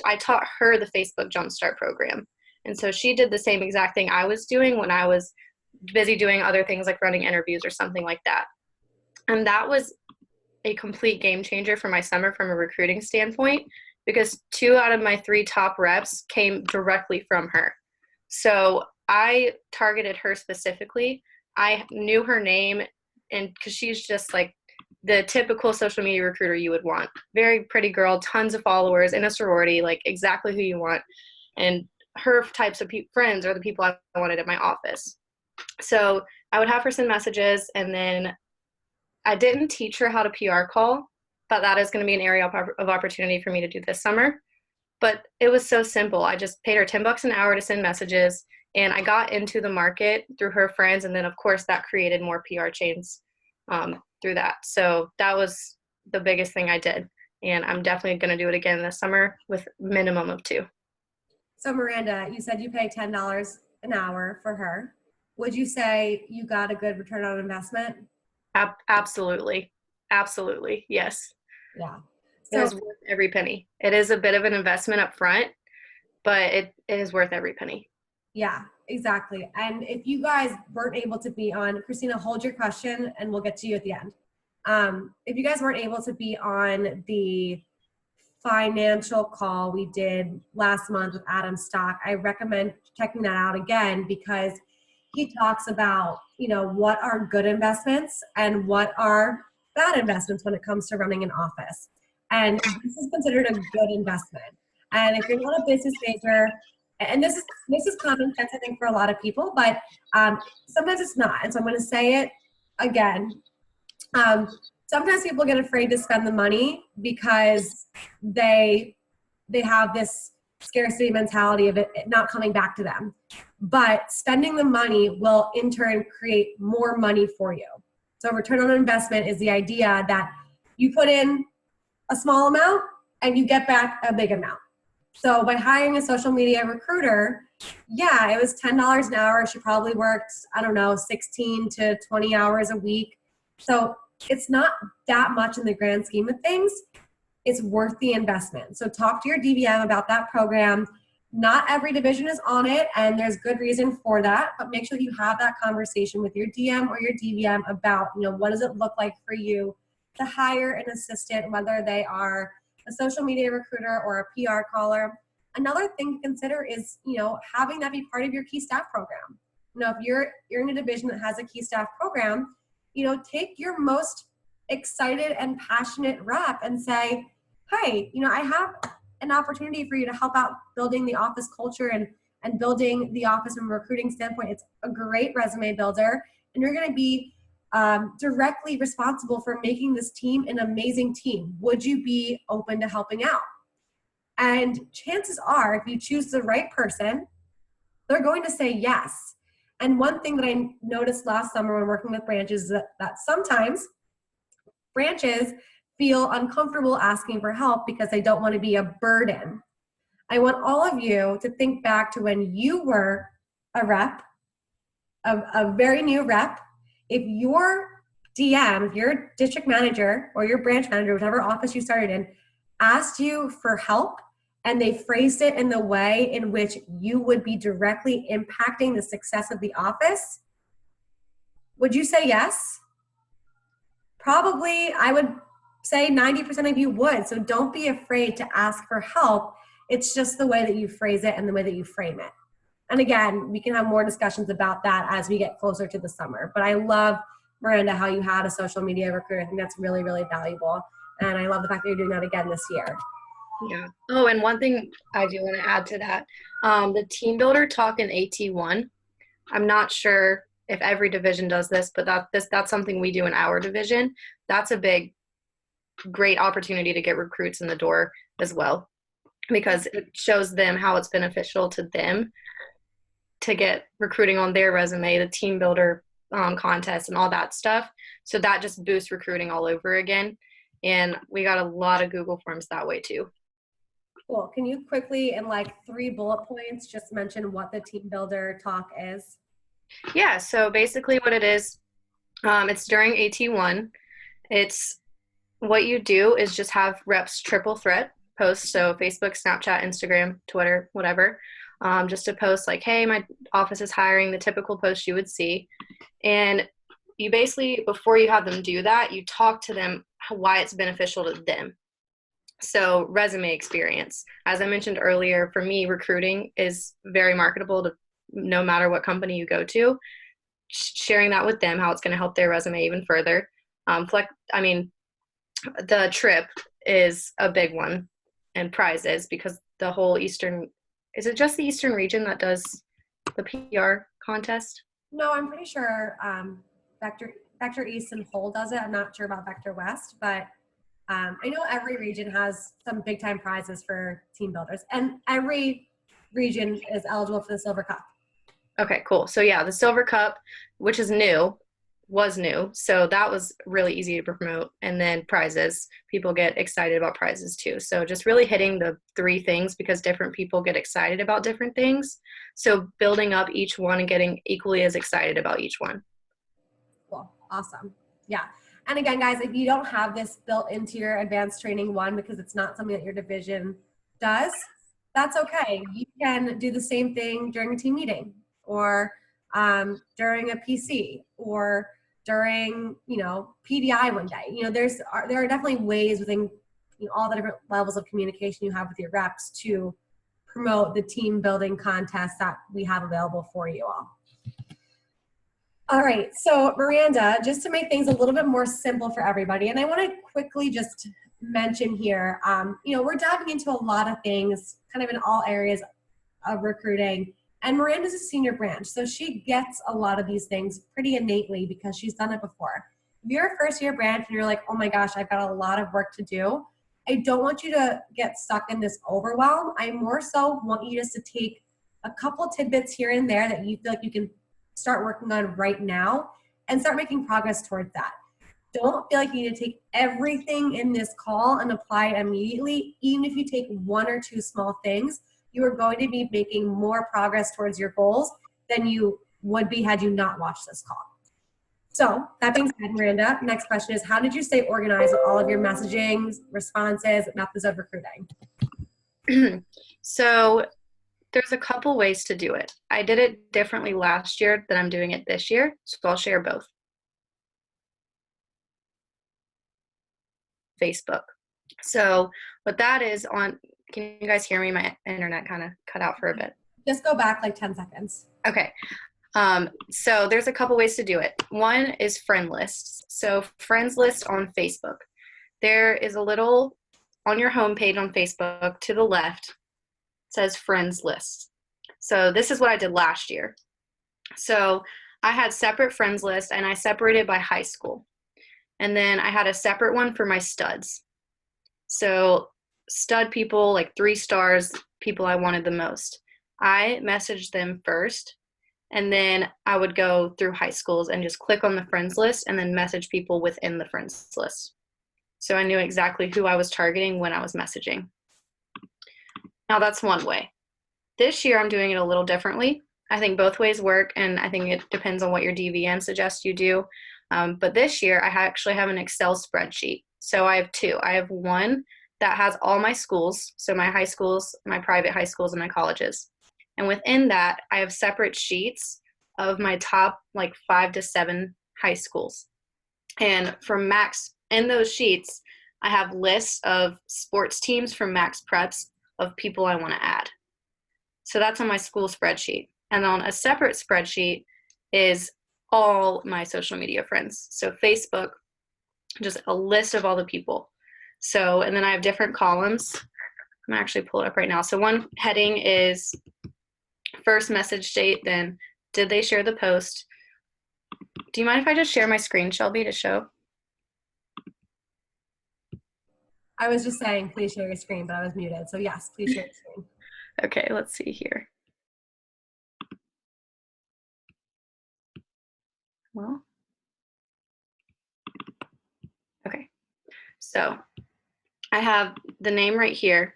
I taught her the Facebook Jumpstart program. And so she did the same exact thing I was doing when I was busy doing other things like running interviews or something like that. And that was a complete game changer for my summer from a recruiting standpoint, because 2 out of my 3 top reps came directly from her. So I targeted her specifically. I knew her name, and because she's just like the typical social media recruiter you would want. Very pretty girl, tons of followers, in a sorority, like exactly who you want. And her types of friends are the people I wanted at my office. So I would have her send messages, and then I didn't teach her how to PR call, but that is going to be an area of opportunity for me to do this summer. But it was so simple. I just paid her $10 an hour to send messages, and I got into the market through her friends. And then of course that created more PR chains through that. So that was the biggest thing I did. And I'm definitely going to do it again this summer with minimum of 2. So Miranda, you said you pay $10 an hour for her. Would you say you got a good return on investment? Absolutely. Absolutely. Yes. Yeah. So, it is worth every penny. It is a bit of an investment up front, but it is worth every penny. Yeah, exactly. And if you guys weren't able to be on, Christina, hold your question and we'll get to you at the end. If you guys weren't able to be on the financial call we did last month with Adam Stock, I recommend checking that out again, because he talks about, what are good investments and what are bad investments when it comes to running an office. And this is considered a good investment. And if you're not a business major, and this is common sense, I think, for a lot of people, but sometimes it's not. And so I'm going to say it again. Sometimes people get afraid to spend the money because they have this scarcity mentality of it not coming back to them. But spending the money will in turn create more money for you. So return on investment is the idea that you put in a small amount and you get back a big amount. So by hiring a social media recruiter, yeah, it was $10 an hour. She probably worked, 16 to 20 hours a week. So it's not that much in the grand scheme of things. It's worth the investment. So talk to your DVM about that program. Not every division is on it, and there's good reason for that, but make sure that you have that conversation with your DM or your DVM about, what does it look like for you to hire an assistant, whether they are a social media recruiter or a PR caller. Another thing to consider is, having that be part of your key staff program. If you're in a division that has a key staff program, take your most excited and passionate rep and say, hey, I have an opportunity for you to help out building the office culture and building the office from a recruiting standpoint. It's a great resume builder, and you're going to be directly responsible for making this team an amazing team. Would you be open to helping out? And chances are, if you choose the right person, they're going to say yes. And one thing that I noticed last summer when working with branches is that sometimes branches feel uncomfortable asking for help because they don't want to be a burden. I want all of you to think back to when you were a rep, a very new rep. If your DM, if your district manager or your branch manager, whatever office you started in, asked you for help and they phrased it in the way in which you would be directly impacting the success of the office, would you say yes? Probably, I would say 90% of you would. So don't be afraid to ask for help. It's just the way that you phrase it and the way that you frame it. And again, we can have more discussions about that as we get closer to the summer. But I love, Miranda, how you had a social media recruiter. I think that's really, really valuable. And I love the fact that you're doing that again this year. Yeah. Oh, and one thing I do want to add to that, the team builder talk in AT1. I'm not sure if every division does this, but that's something we do in our division. That's a great opportunity to get recruits in the door as well, because it shows them how it's beneficial to them to get recruiting on their resume, the team builder contest and all that stuff. So that just boosts recruiting all over again. And we got a lot of Google Forms that way too. Cool. Can you quickly, in like 3 bullet points, just mention what the team builder talk is? Yeah, so basically what it is, it's during AT1. It's what you do is just have reps triple threat posts, so Facebook, Snapchat, Instagram, Twitter, whatever, just to post like, hey, my office is hiring, the typical post you would see. And you basically, before you have them do that, you talk to them why it's beneficial to them. So resume experience. As I mentioned earlier, for me, recruiting is very marketable to no matter what company you go to. Sharing that with them, how it's going to help their resume even further. The trip is a big one, and prizes, because the whole Eastern, is it just the Eastern region that does the PR contest? No, I'm pretty sure Vector East and Whole does it. I'm not sure about Vector West, but I know every region has some big time prizes for team builders, and every region is eligible for the Silver Cup. Okay, cool. So yeah, the Silver Cup, which is was new. So that was really easy to promote. And then prizes, people get excited about prizes too. So just really hitting the 3 things, because different people get excited about different things. So building up each one and getting equally as excited about each one. Cool. Awesome. Yeah. And again, guys, if you don't have this built into your advanced training 1 because it's not something that your division does, that's okay. You can do the same thing during a team meeting, or during a PC, or during, PDI one day. There are definitely ways within all the different levels of communication you have with your reps to promote the team building contest that we have available for you all. All right, so Miranda, just to make things a little bit more simple for everybody, and I want to quickly just mention here, we're diving into a lot of things kind of in all areas of recruiting, and Miranda's a senior branch, so she gets a lot of these things pretty innately because she's done it before. If you're a first-year branch and you're like, oh my gosh, I've got a lot of work to do, I don't want you to get stuck in this overwhelm. I more so want you just to take a couple tidbits here and there that you feel like you can start working on right now and start making progress towards that. Don't feel like you need to take everything in this call and apply it immediately. Even if you take 1 or 2 small things, you are going to be making more progress towards your goals than you would be had you not watched this call. So that being said, Miranda, next question is, how did you stay organized with all of your messaging, responses, methods of recruiting? So there's a couple ways to do it. I did it differently last year than I'm doing it this year, so I'll share both. Facebook. So what that is on, can you guys hear me? My internet kind of cut out for a bit. Just go back like 10 seconds. Okay. So there's a couple ways to do it. One is friend lists. So friends list on Facebook. There is a little on your homepage on Facebook to the left, says friends list. So this is what I did last year. So I had separate friends list, and I separated by high school. And then I had a separate one for my studs. So stud people, like 3 stars, people I wanted the most. I messaged them first, and then I would go through high schools and just click on the friends list and then message people within the friends list. So I knew exactly who I was targeting when I was messaging. Now that's one way. This year I'm doing it a little differently. I think both ways work, and I think it depends on what your DVN suggests you do. But this year I actually have an Excel spreadsheet. So I have 2. I have one that has all my schools, so my high schools, my private high schools, and my colleges. And within that, I have separate sheets of my top like 5 to 7 high schools. And from Max, in those sheets, I have lists of sports teams from Max Preps of people I want to add. So that's on my school spreadsheet. And on a separate spreadsheet is all my social media friends. So Facebook, just a list of all the people. So, and then I have different columns I'm gonna actually pull it up right now. So one heading is first message date, then did they share the post? Do you mind if I just share my screen, Shelby, to show? I was just saying, please share your screen, but I was muted. So yes, please share your screen. Okay, let's see here. Well, okay. So I have the name right here.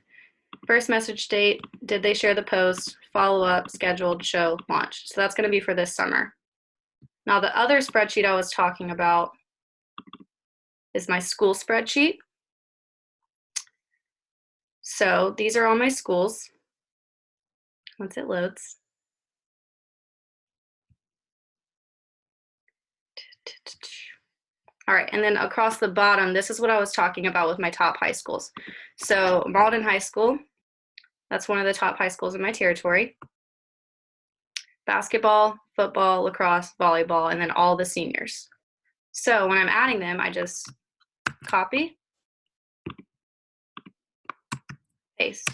First message date, did they share the post, follow up, scheduled, show, launch. So that's going to be for this summer. Now the other spreadsheet I was talking about is my school spreadsheet. So these are all my schools. Once it loads. All right, and then across the bottom, this is what I was talking about with my top high schools. So Malden High School, that's one of the top high schools in my territory. Basketball, football, lacrosse, volleyball, and then all the seniors. So when I'm adding them, I just copy, paste.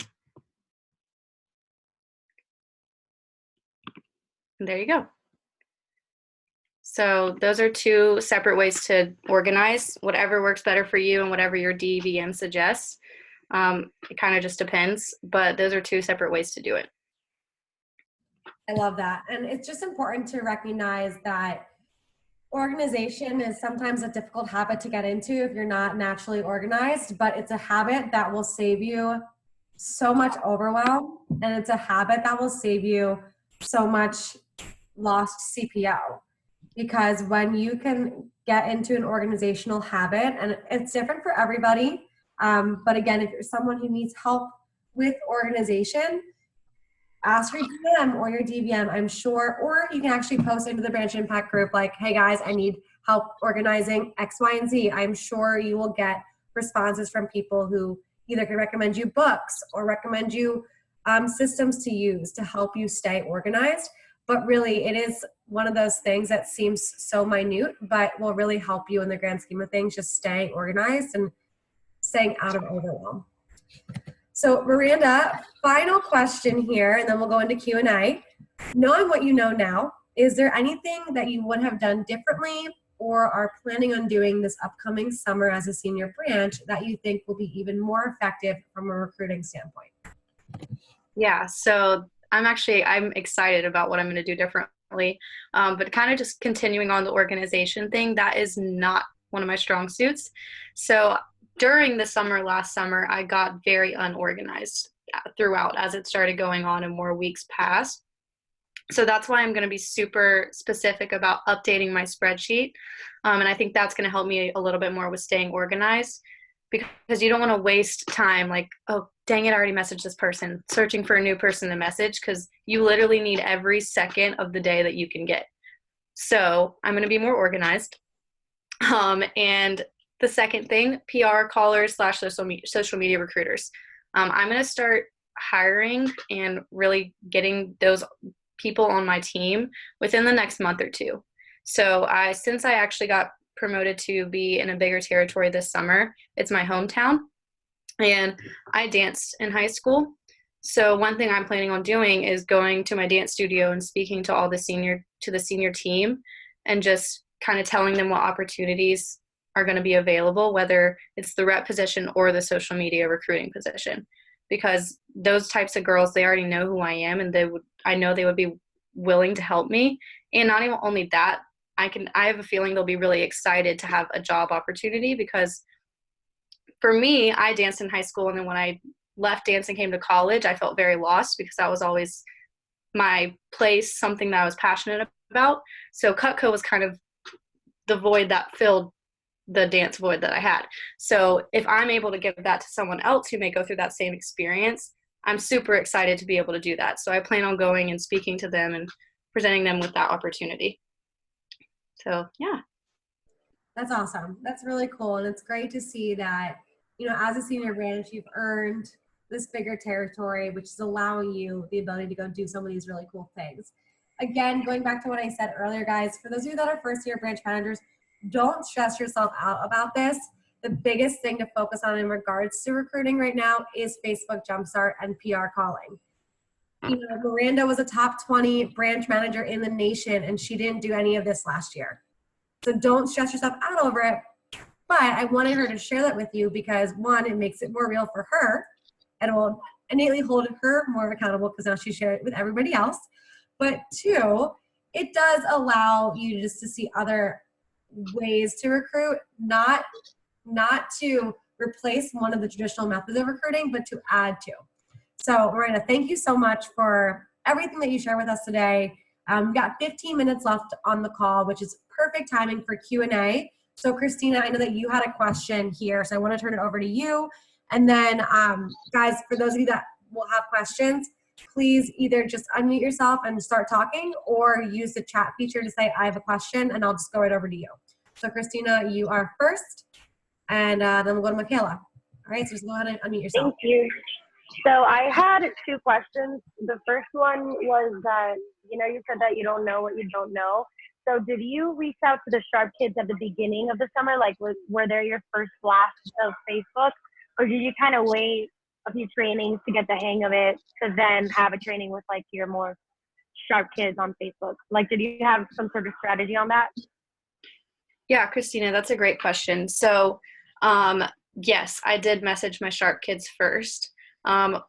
And there you go. So those are two separate ways to organize, whatever works better for you and whatever your DVM suggests. It kind of just depends, but those are two separate ways to do it. I love that. And it's just important to recognize that organization is sometimes a difficult habit to get into if you're not naturally organized, but it's a habit that will save you so much overwhelm, and it's a habit that will save you so much lost CPO. Because when you can get into an organizational habit, and it's different for everybody, but again, if you're someone who needs help with organization, ask your DM or your DVM, I'm sure, or you can actually post into the Branch Impact group like, hey guys, I need help organizing X, Y, and Z. I'm sure you will get responses from people who either can recommend you books or recommend you systems to use to help you stay organized. But really, it is one of those things that seems so minute, but will really help you in the grand scheme of things, just staying organized and staying out of overwhelm. So Miranda, final question here, and then we'll go into Q&A. Knowing what you know now, is there anything that you would have done differently or are planning on doing this upcoming summer as a senior branch that you think will be even more effective from a recruiting standpoint? Yeah, so I'm excited about what I'm going to do differently, but kind of just continuing on the organization thing, that is not one of my strong suits. So during the summer, last summer, I got very unorganized throughout as it started going on and more weeks passed. So that's why I'm going to be super specific about updating my spreadsheet. And I think that's going to help me a little bit more with staying organized, because you don't want to waste time like, oh, dang it, I already messaged this person, searching for a new person to message, because you literally need every second of the day that you can get. So I'm going to be more organized. And the second thing, PR callers / social media recruiters. I'm going to start hiring and really getting those people on my team within the next month or two. So since I actually got promoted to be in a bigger territory this summer, it's my hometown, and I danced in high school. So one thing I'm planning on doing is going to my dance studio and speaking to all the senior team and just kind of telling them what opportunities are going to be available, whether it's the rep position or the social media recruiting position, because those types of girls, they already know who I am, and I know they would be willing to help me. And not even only that, I have a feeling they'll be really excited to have a job opportunity, because for me, I danced in high school, and then when I left dance and came to college, I felt very lost because that was always my place, something that I was passionate about. So Cutco was kind of the void that filled the dance void that I had. So if I'm able to give that to someone else who may go through that same experience, I'm super excited to be able to do that. So I plan on going and speaking to them and presenting them with that opportunity. So yeah. That's awesome. That's really cool. And it's great to see that, as a senior branch, you've earned this bigger territory, which is allowing you the ability to go do some of these really cool things. Again, going back to what I said earlier, guys, for those of you that are first year branch managers, don't stress yourself out about this. the biggest thing to focus on in regards to recruiting right now is Facebook Jumpstart and PR calling. You know, Miranda was a top 20 branch manager in the nation, and she didn't do any of this last year. So don't stress yourself out over it. But I wanted her to share that with you because, one, it makes it more real for her, and it will innately hold her more accountable because now she shared it with everybody else. But two, it does allow you just to see other ways to recruit, not to replace one of the traditional methods of recruiting, but to add to. So Miranda, thank you so much for everything that you shared with us today. We've got 15 minutes left on the call, which is perfect timing for Q&A. So Christina, I know that you had a question here, so I want to turn it over to you. And then guys, for those of you that will have questions, please either just unmute yourself and start talking, or use the chat feature to say, I have a question, and I'll just go right over to you. So Christina, you are first, and then we'll go to Michaela. All right, so just go ahead and unmute yourself. Thank you. So I had two questions. The first one was that, you said that you don't know what you don't know. So did you reach out to the Sharp kids at the beginning of the summer? Like, were they your first blast of Facebook? Or did you kind of wait a few trainings to get the hang of it to then have a training with, like, your more Sharp kids on Facebook? Like, did you have some sort of strategy on that? Yeah, Christina, that's a great question. So, yes, I did message my Sharp kids first.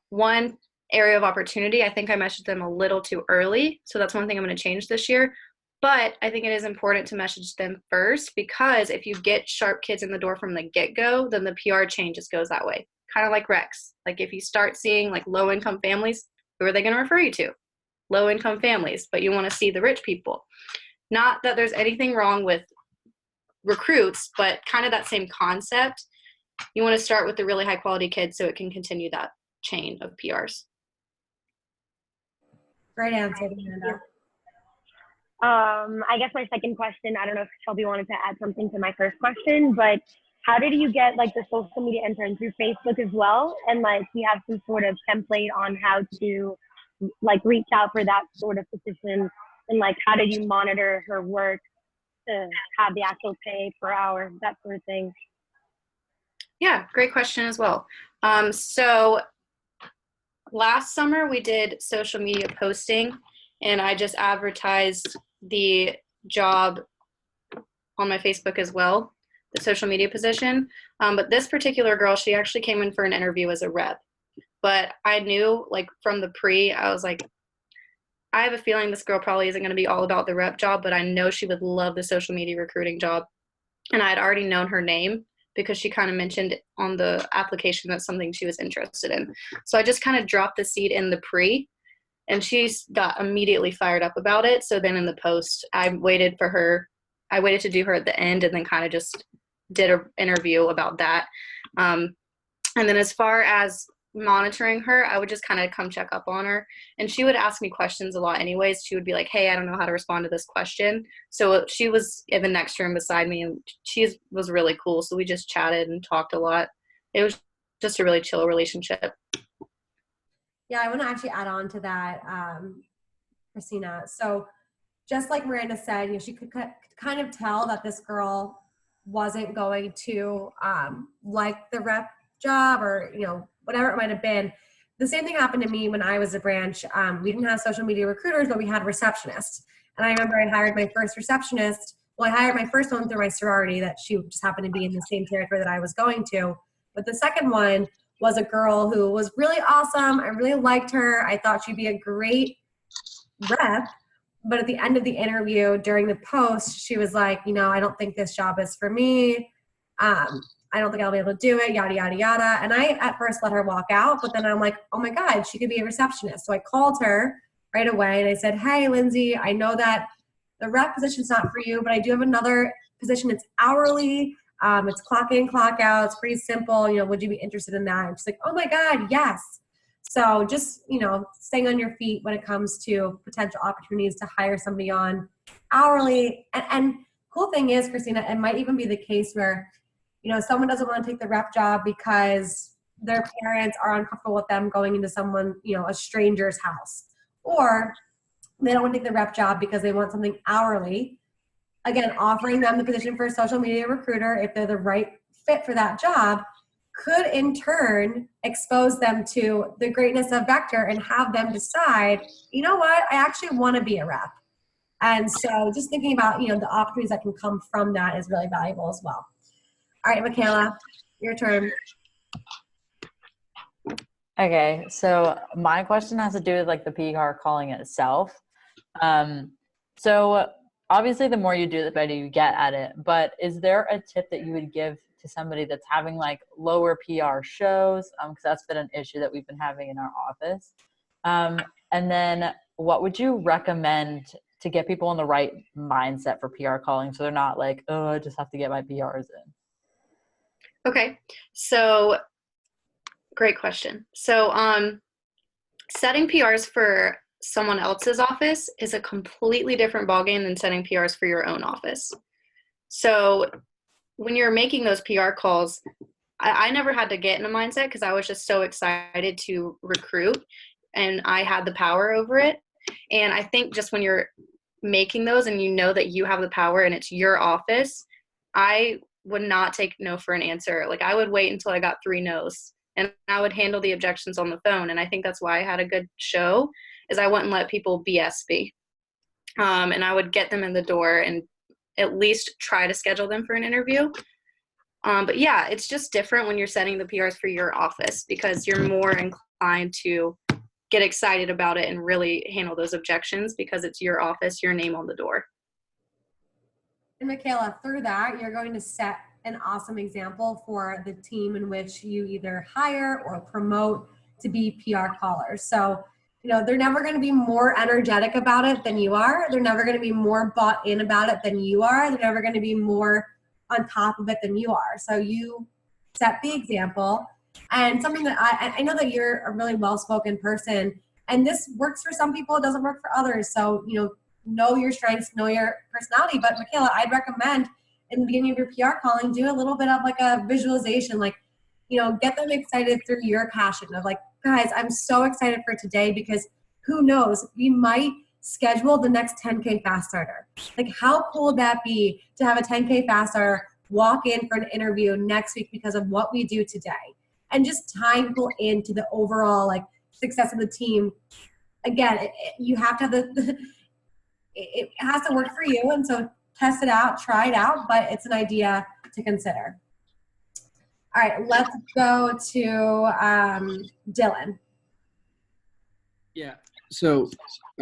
One area of opportunity, I think I messaged them a little too early. So that's one thing I'm going to change this year. But I think it is important to message them first, because if you get Sharp kids in the door from the get-go, then the PR chain just goes that way. Kind of like Rex. Like, if you start seeing like low-income families, who are they going to refer you to? Low-income families, but you want to see the rich people. Not that there's anything wrong with recruits, but kind of that same concept. You want to start with the really high-quality kids so it can continue that chain of PRs. Great answer, Miranda. I guess my second question, I don't know if Shelby wanted to add something to my first question, but how did you get like the social media intern through Facebook as well? And like, you have some sort of template on how to like reach out for that sort of position, and like, how did you monitor her work to have the actual pay per hour, that sort of thing? Yeah, great question as well. So last summer we did social media posting, and I just advertised the job on my Facebook as well, the social media position. But this particular girl, she actually came in for an interview as a rep. But I knew, like, from the I was like, I have a feeling this girl probably isn't going to be all about the rep job, but I know she would love the social media recruiting job. And I had already known her name because she kind of mentioned on the application that's something she was interested in. So I just kind of dropped the seed in the and she got immediately fired up about it. So then in the post, I waited to do her at the end, and then kind of just did an interview about that. And then as far as monitoring her, I would just kind of come check up on her, and she would ask me questions a lot anyways. She would be like, hey, I don't know how to respond to this question. So she was in the next room beside me, and she was really cool. So we just chatted and talked a lot. It was just a really chill relationship. Yeah, I want to actually add on to that, Christina. So just like Miranda said, she could kind of tell that this girl wasn't going to like the rep job, or whatever it might have been. The same thing happened to me when I was a branch. We didn't have social media recruiters, but we had receptionists. And I remember I hired my first receptionist. Well, I hired my first one through my sorority, that she just happened to be in the same territory that I was going to. But the second one was a girl who was really awesome. I really liked her. I thought she'd be a great rep. But at the end of the interview, during the post, she was like, I don't think this job is for me. I don't think I'll be able to do it, yada, yada, yada. And I at first let her walk out, but then I'm like, oh my God, she could be a receptionist. So I called her right away and I said, hey, Lindsay, I know that the rep position's not for you, but I do have another position. It's hourly. It's clock in, clock out. It's pretty simple. Would you be interested in that? And she's like, oh my God, yes. So just, staying on your feet when it comes to potential opportunities to hire somebody on hourly. And cool thing is, Christina, it might even be the case where, someone doesn't want to take the rep job because their parents are uncomfortable with them going into someone, a stranger's house. Or they don't want to take the rep job because they want something hourly. Again, offering them the position for a social media recruiter if they're the right fit for that job could in turn expose them to the greatness of Vector and have them decide, you know what, I actually want to be a rep. And so just thinking about, the opportunities that can come from that is really valuable as well. All right, Michaela, your turn. Okay, so my question has to do with like the PR calling itself. So obviously the more you do, the better you get at it. But is there a tip that you would give to somebody that's having like lower PR shows? Because that's been an issue that we've been having in our office. And then what would you recommend to get people in the right mindset for PR calling so they're not like, oh, I just have to get my PRs in? Okay, so great question. So setting PRs for someone else's office is a completely different ballgame than setting PRs for your own office. So when you're making those PR calls, I never had to get in a mindset because I was just so excited to recruit and I had the power over it. And I think just when you're making those and you know that you have the power and it's your office, I would not take no for an answer. Like I would wait until I got 3 no's and I would handle the objections on the phone. And I think that's why I had a good show is I wouldn't let people BS me. And I would get them in the door and at least try to schedule them for an interview. But yeah, it's just different when you're setting the PRs for your office because you're more inclined to get excited about it and really handle those objections because it's your office, your name on the door. And Michaela, through that, you're going to set an awesome example for the team in which you either hire or promote to be PR callers. So, they're never going to be more energetic about it than you are. They're never going to be more bought in about it than you are. They're never going to be more on top of it than you are. So you set the example. And something that I know that you're a really well-spoken person, and this works for some people, it doesn't work for others. So, know your strengths, know your personality. But Michaela, I'd recommend in the beginning of your PR calling, do a little bit of like a visualization, like, get them excited through your passion of like, guys, I'm so excited for today because who knows, we might schedule the next 10K fast starter. Like how cool would that be to have a 10K fast starter walk in for an interview next week because of what we do today? And just tying people into the overall like success of the team. Again, you have to have it has to work for you. And so test it out, try it out, but it's an idea to consider. All right, let's go to Dylan. Yeah, so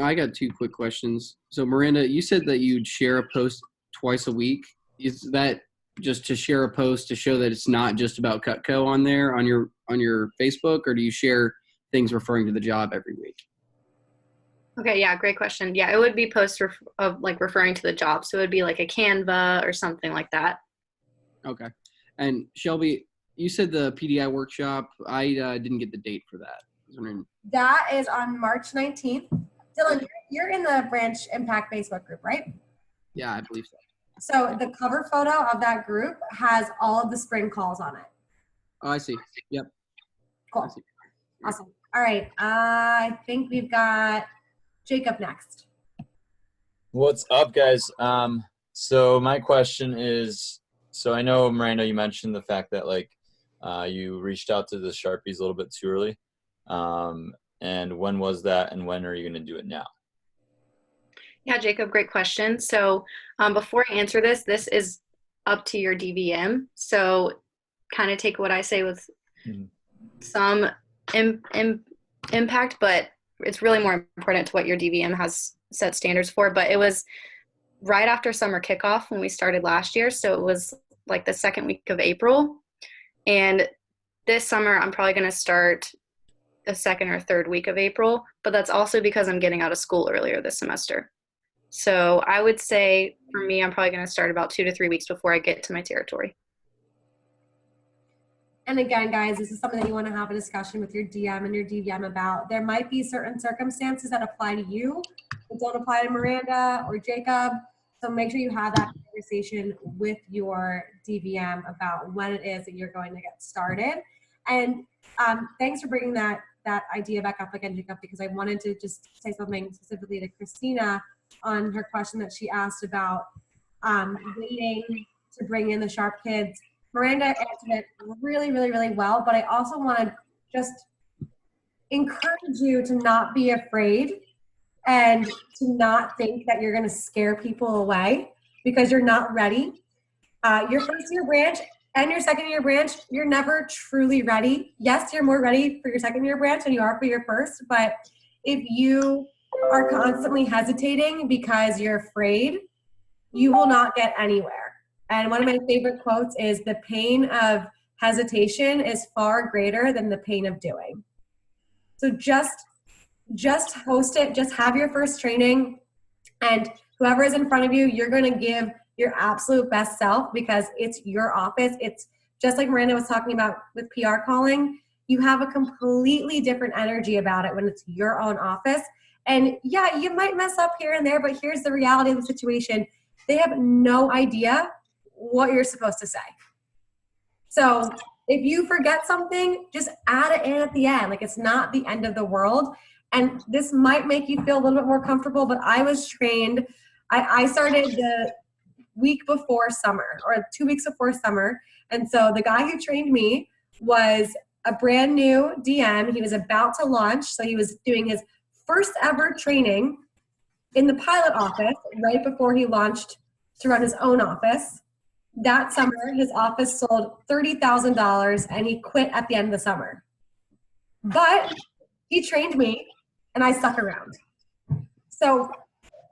I got 2 quick questions. So Miranda, you said that you'd share a post twice a week. Is that just to share a post to show that it's not just about Cutco on there on your Facebook, or do you share things referring to the job every week? Okay, yeah, great question. Yeah, it would be posts of like referring to the job. So it would be like a Canva or something like that. Okay. And Shelby, you said the PDI workshop. I didn't get the date for that. I was wondering. That is on March 19th. Dylan, you're in the Branch ImPACT Facebook group, right? Yeah, I believe so. So the cover photo of that group has all of the spring calls on it. Oh, I see. Yep. Cool. Awesome. All right. I think we've got Jacob next. What's up, guys? So my question is, so I know, Miranda, you mentioned the fact that like you reached out to the Sharpies a little bit too early. And when was that, and when are you going to do it now? Yeah, Jacob, great question. So before I answer this is up to your DVM. So kind of take what I say with some impact, but it's really more important to what your DVM has set standards for. But it was right after summer kickoff when we started last year. So it was like the second week of April. And this summer, I'm probably going to start the second or third week of April, but that's also because I'm getting out of school earlier this semester. So I would say for me, I'm probably going to start about 2 to 3 weeks before I get to my territory. And again, guys, this is something that you want to have a discussion with your DM and your DVM about. There might be certain circumstances that apply to you that don't apply to Miranda or Jacob. So make sure you have that conversation with your DVM about when it is that you're going to get started. And thanks for bringing that idea back up again, Jacob, because I wanted to just say something specifically to Christina on her question that she asked about waiting to bring in the Sharp kids. Miranda answered it really, really, really well, but I also want to just encourage you to not be afraid and to not think that you're going to scare people away because you're not ready. Your first year branch and your second year branch, you're never truly ready. Yes, you're more ready for your second year branch than you are for your first, but if you are constantly hesitating because you're afraid, you will not get anywhere. And one of my favorite quotes is, the pain of hesitation is far greater than the pain of doing. So just host it, just have your first training, and whoever is in front of you, you're going to give your absolute best self because it's your office. It's just like Miranda was talking about with PR calling. You have a completely different energy about it when it's your own office. And yeah, you might mess up here and there, but here's the reality of the situation. They have no idea what you're supposed to say. So if you forget something, just add it in at the end. Like, it's not the end of the world. And this might make you feel a little bit more comfortable, but I was trained. I started the week before summer, or 2 weeks before summer. And so the guy who trained me was a brand new DM. He was about to launch. So he was doing his first ever training in the pilot office right before he launched to run his own office. That summer, his office sold $30,000 and he quit at the end of the summer. But he trained me and I stuck around. So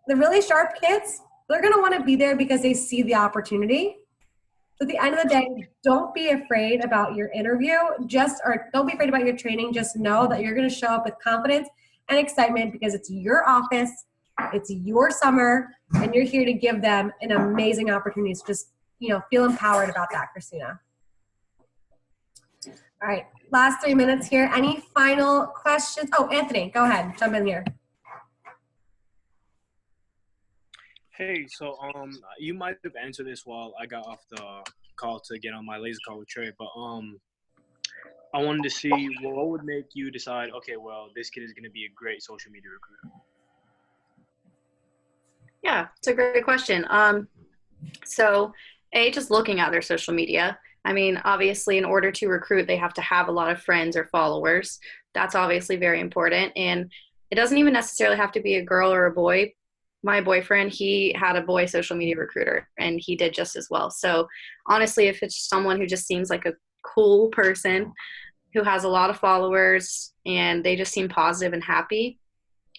the really sharp kids, they're going to want to be there because they see the opportunity. So at the end of the day, don't be afraid about your interview, or don't be afraid about your training. Just know that you're going to show up with confidence and excitement because it's your office, it's your summer, and you're here to give them an amazing opportunity. So just, feel empowered about that, Christina. All right, last 3 minutes here. Any final questions? Oh, Anthony, go ahead. Jump in here. Hey, so you might have answered this while I got off the call to get on my laser call with Trey, but I wanted to see what would make you decide, okay, well, this kid is going to be a great social media recruiter. Yeah, it's a great question. So just looking at their social media. I mean, obviously, in order to recruit, they have to have a lot of friends or followers. That's obviously very important. And it doesn't even necessarily have to be a girl or a boy. My boyfriend, he had a boy social media recruiter, and he did just as well. So honestly, if it's someone who just seems like a cool person who has a lot of followers and they just seem positive and happy,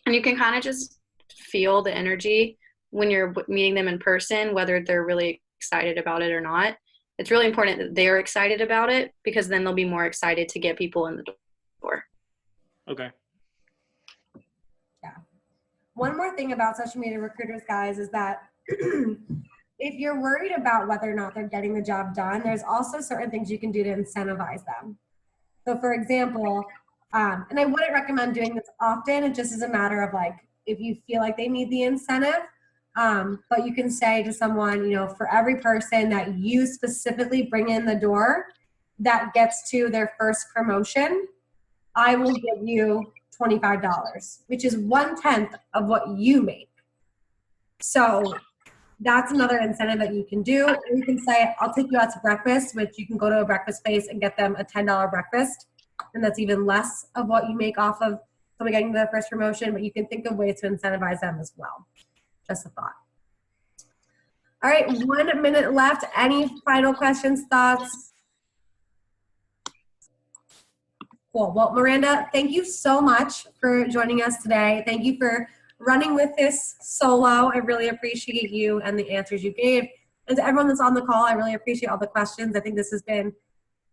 and you can kind of just feel the energy when you're meeting them in person, whether they're really excited about it or not. It's really important that they're excited about it because then they'll be more excited to get people in the door. Okay. Yeah. One more thing about social media recruiters, guys, is that if you're worried about whether or not they're getting the job done, there's also certain things you can do to incentivize them. So for example, and I wouldn't recommend doing this often, it just is a matter of like, if you feel like they need the incentive, but you can say to someone, for every person that you specifically bring in the door that gets to their first promotion, I will give you $25, which is 1/10 of what you make. So that's another incentive that you can do. Or you can say, I'll take you out to breakfast, which you can go to a breakfast place and get them a $10 breakfast. And that's even less of what you make off of someone getting their first promotion, but you can think of ways to incentivize them as well. Just a thought. All right, 1 minute left. Any final questions, thoughts? Cool. Well, Miranda, thank you so much for joining us today. Thank you for running with this solo. I really appreciate you and the answers you gave. And to everyone that's on the call, I really appreciate all the questions. I think this has been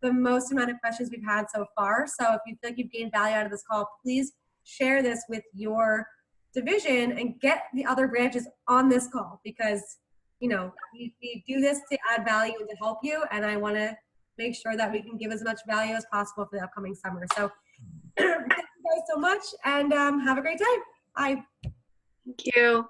the most amount of questions we've had so far. So if you feel like you've gained value out of this call, please share this with your division and get the other branches on this call because, we do this to add value and to help you. And I want to make sure that we can give as much value as possible for the upcoming summer. So thank you guys so much and have a great day. Bye. Thank you.